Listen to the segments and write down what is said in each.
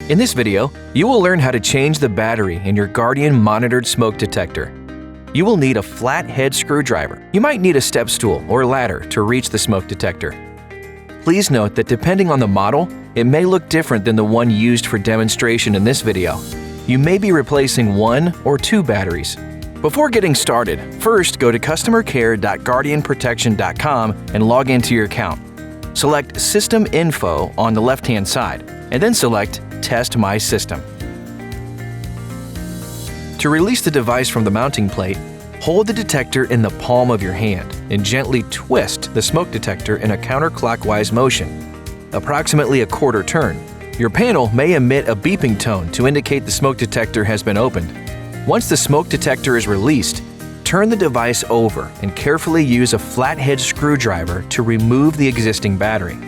In this video, you will learn how to change the battery in your Guardian monitored smoke detector. You will need a flat-head screwdriver. You might need a step stool or ladder to reach the smoke detector. Please note that depending on the model, it may look different than the one used for demonstration in this video. You may be replacing one or two batteries. Before getting started, first go to customercare.guardianprotection.com and log into your account. Select System Info on the left-hand side, and then select Test My System. To release the device from the mounting plate, hold the detector in the palm of your hand and gently twist the smoke detector in a counterclockwise motion, approximately a quarter turn. Your panel may emit a beeping tone to indicate the smoke detector has been opened. Once the smoke detector is released, turn the device over and carefully use a flathead screwdriver to remove the existing battery.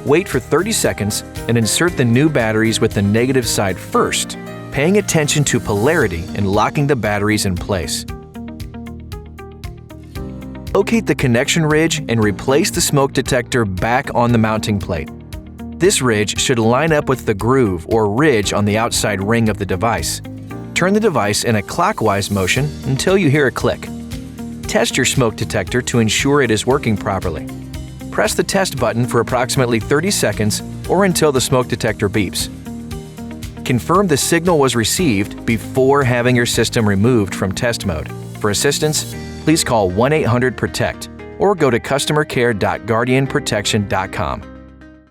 Wait for 30 seconds and insert the new batteries with the negative side first, paying attention to polarity and locking the batteries in place. Locate the connection ridge and replace the smoke detector back on the mounting plate. This ridge should line up with the groove or ridge on the outside ring of the device. Turn the device in a clockwise motion until you hear a click. Test your smoke detector to ensure it is working properly. Press the test button for approximately 30 seconds or until the smoke detector beeps. Confirm the signal was received before having your system removed from test mode. For assistance, please call 1-800-PROTECT or go to customercare.guardianprotection.com.